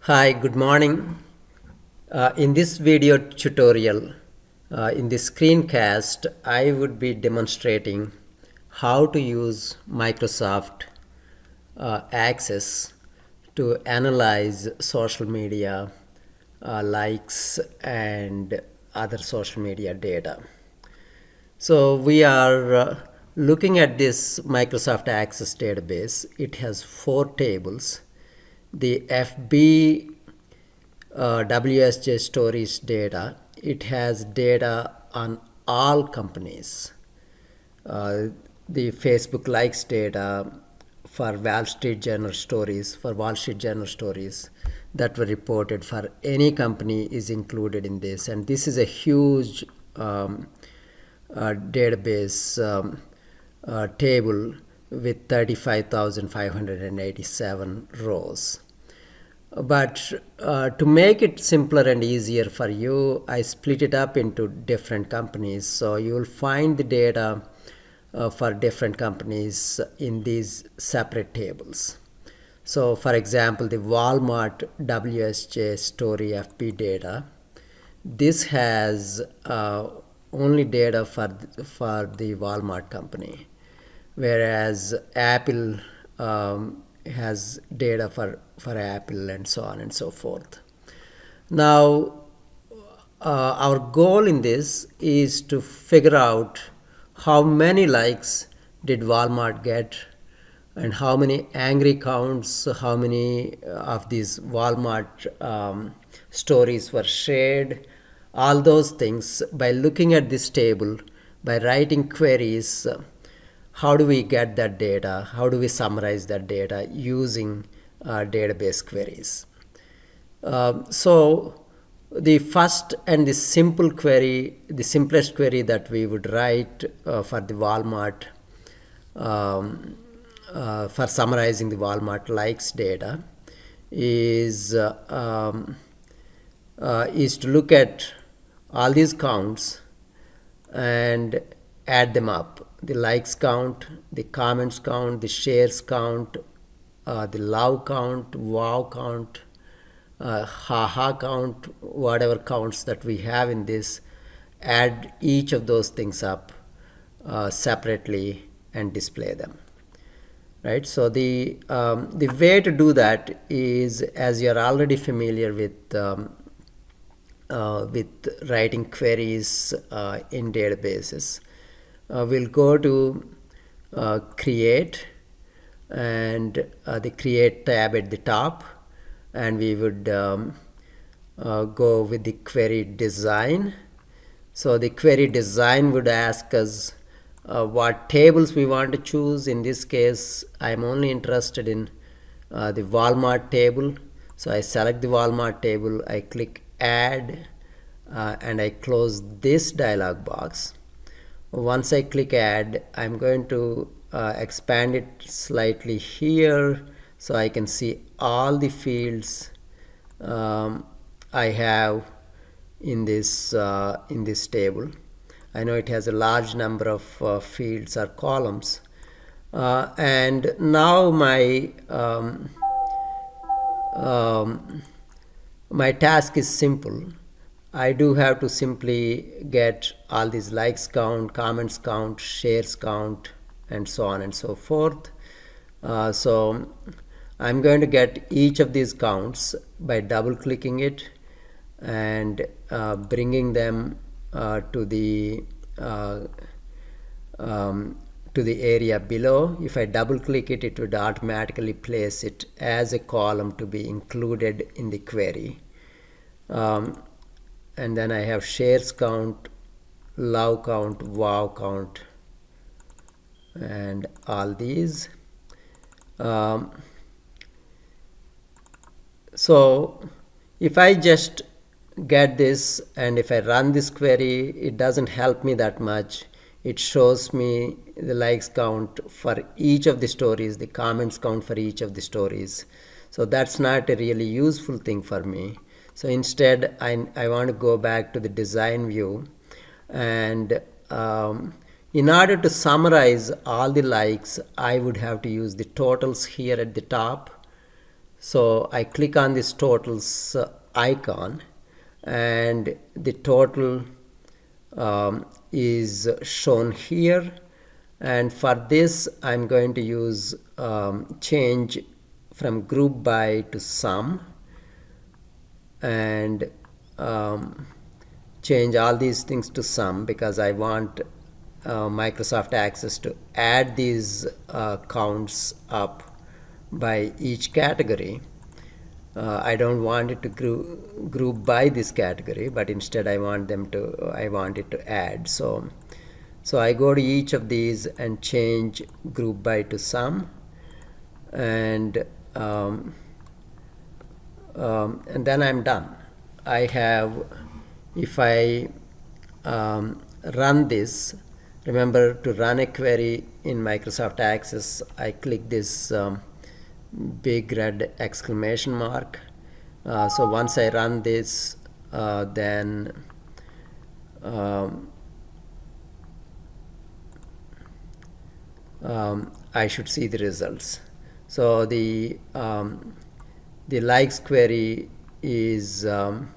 Hi, good morning. In this video tutorial, in this screencast, I would be demonstrating how to use Microsoft Access to analyze social media likes and other social media data. So we are looking at this Microsoft Access database. It has 4 tables. The FB WSJ stories data. It has data on all companies. The Facebook likes data for Wall Street Journal stories, that were reported for any company is included in this. And this is a huge database table with 35,587 rows. But to make it simpler and easier for you, I split it up into different companies. So you will find the data for different companies in these separate tables. So for example, the Walmart WSJ story FP data, this has only data for the Walmart company, whereas Apple has data for Apple and so on and so forth. Now, our goal in this is to figure out how many likes did Walmart get and how many angry counts, how many of these Walmart stories were shared, all those things. By looking at this table, by writing queries, how do we get that data? How do we summarize that data using database queries? So the first and the simplest query that we would write for the Walmart, for summarizing the Walmart likes data, is to look at all these counts and add them up. The likes count, the comments count, the shares count, the love count, wow count, haha count, whatever counts that we have in this, add each of those things up separately and display them. Right. So the way to do that is, as you're already familiar with writing queries in databases, we'll go to create and the create tab at the top, and we would go with the query design. So the query design would ask us what tables we want to choose. In this case, I'm only interested in the Walmart table. So I select the Walmart table, I click add, and I close this dialog box. Once I click add, I'm going to expand it slightly here so I can see all the fields I have in this table. I know it has a large number of fields or columns, and now my my task is simple. I do have to simply get all these likes count, comments count, shares count, and so on and so forth. So I'm going to get each of these counts by double clicking it and bringing them to the area below. If I double click it, it would automatically place it as a column to be included in the query. And then I have shares count, love count, wow count, and all these. So if I just get this and if I run this query, it doesn't help me that much. It shows me the likes count for each of the stories, the comments count for each of the stories. So that's not a really useful thing for me. So instead, I want to go back to the design view, and in order to summarize all the likes, I would have to use the totals here at the top. So I click on this totals icon, and the total is shown here. And for this, I'm going to use change from group by to sum, and change all these things to sum, because I want Microsoft Access to add these counts up by each category. I don't want it to group by this category, but instead I want it to add. So I go to each of these and change group by to sum, and then I'm done. I have, if I run this, remember to run a query in Microsoft Access, I click this big red exclamation mark. So once I run this, then I should see the results. So the likes query is the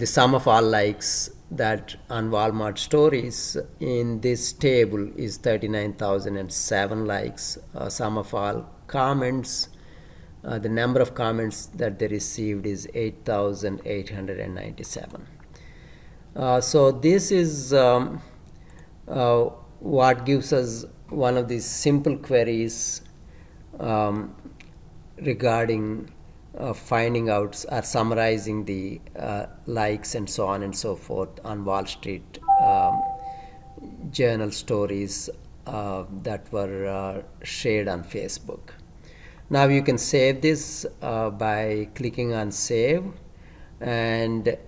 sum of all likes that on Walmart stories in this table is 39,007 likes. Sum of all comments, the number of comments that they received is 8,897. So this is what gives us one of these simple queries regarding finding out or summarizing the likes and so on and so forth on Wall Street Journal stories that were shared on Facebook. Now you can save this by clicking on save, and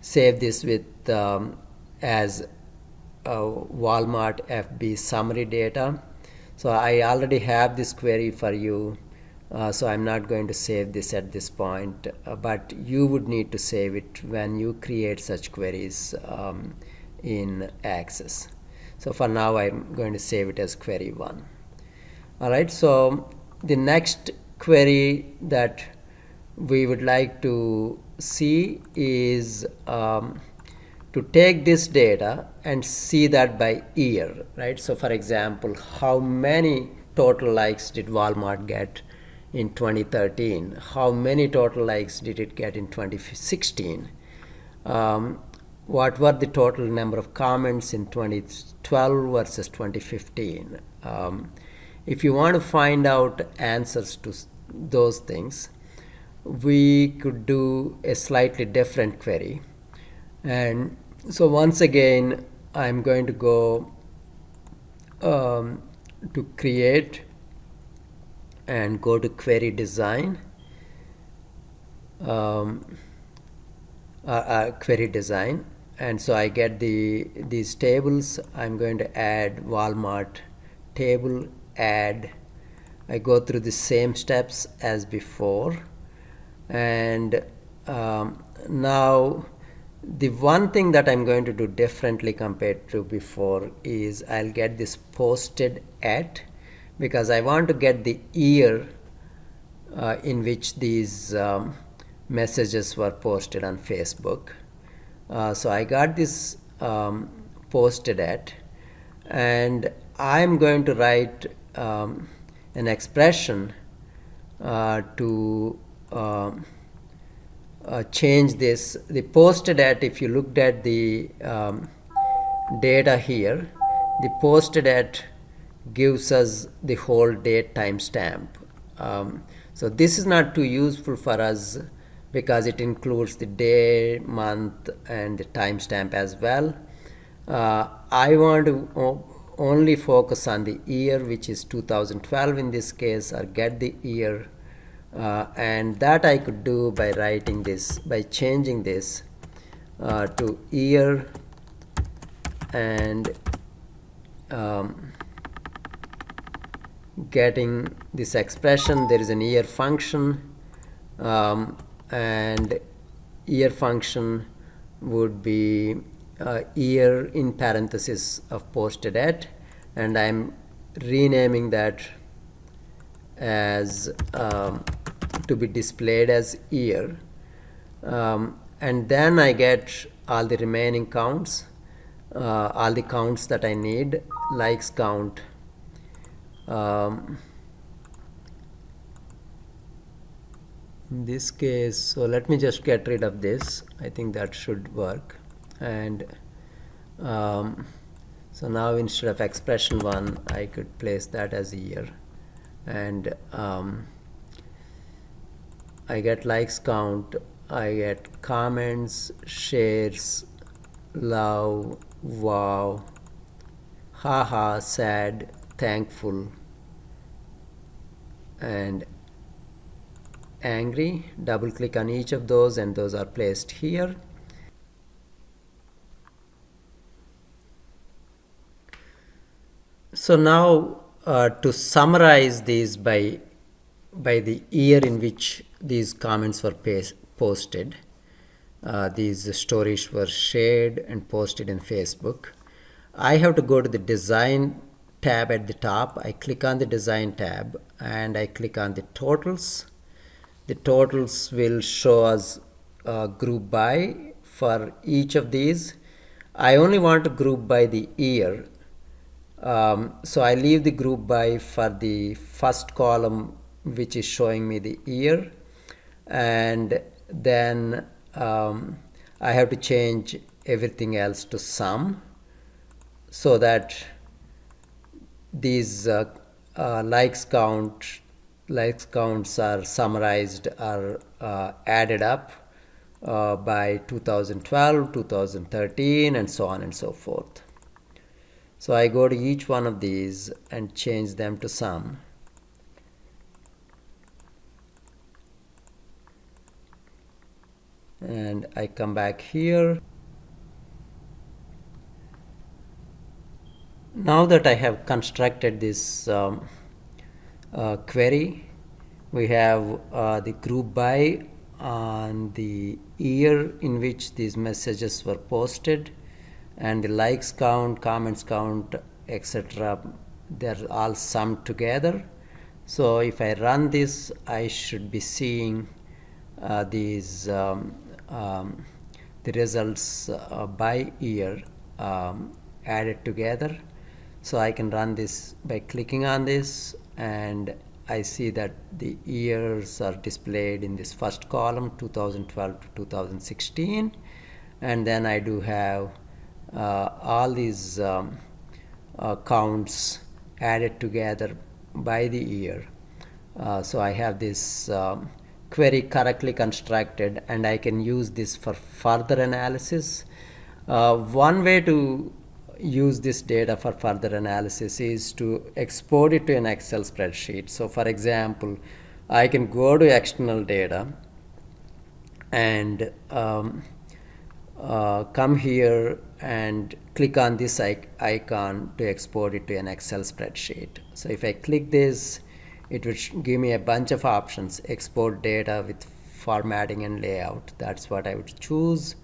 save this with as Walmart FB summary data. So I already have this query for you, so I'm not going to save this at this point, but you would need to save it when you create such queries in Access. So for now, I'm going to save it as query 1. All right, so the next query that we would like to see is to take this data and see that by year, right? So for example, how many total likes did Walmart get in 2013? How many total likes did it get in 2016? What were the total number of comments in 2012 versus 2015? If you want to find out answers to those things, we could do a slightly different query. And so once again, I'm going to go to create and go to query design, query design, and so I get these tables. I'm going to add Walmart table, add. I go through the same steps as before, and now the one thing that I'm going to do differently compared to before is I'll get this posted at, because I want to get the year in which these messages were posted on Facebook. So I got this posted at, and I'm going to write an expression to change this. The posted at, if you looked at the data here, the posted at gives us the whole date timestamp. So this is not too useful for us because it includes the day, month, and the timestamp as well. I want to only focus on the year, which is 2012 in this case, or get the year. And that I could do by writing this, by changing this to year, and getting this expression. There is an year function, and year function would be year in parenthesis of posted at, and I'm renaming that as to be displayed as year, and then I get all the remaining counts, all the counts that I need, likes count, in this case. So let me just get rid of this. I think that should work. And so now instead of expression 1, I could place that as a year, and I get likes count, I get comments, shares, love, wow, haha, sad, thankful, and angry. Double click on each of those and those are placed here. So now to summarize these by the year in which these comments were posted, these stories were shared and posted in Facebook, I have to go to the design tab at the top. I click on the design tab and I click on the totals. The totals will show us group by for each of these. I only want to group by the year. So I leave the group by for the first column, which is showing me the year, and then I have to change everything else to sum, so that these likes counts are summarized, are added up by 2012, 2013, and so on and so forth. So I go to each one of these and change them to sum. And I come back here. Now that I have constructed this query, we have the group by on the year in which these messages were posted, and the likes count, comments count, etc. They're all summed together. So if I run this, I should be seeing these the results by year added together. So I can run this by clicking on this, and I see that the years are displayed in this first column, 2012 to 2016, and then I do have all these counts added together by the year. So I have this query correctly constructed, and I can use this for further analysis. One way to use this data for further analysis is to export it to an Excel spreadsheet. So for example, I can go to external data and come here and click on this icon to export it to an Excel spreadsheet. So if I click this, it will give me a bunch of options. Export data with formatting and layout. That's what I would choose.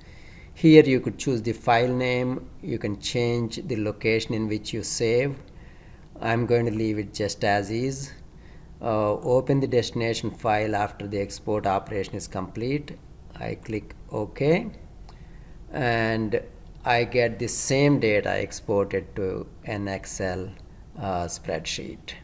Here you could choose the file name. You can change the location in which you save. I'm going to leave it just as is. Open the destination file after the export operation is complete. I click OK, and I get the same data exported to an Excel spreadsheet.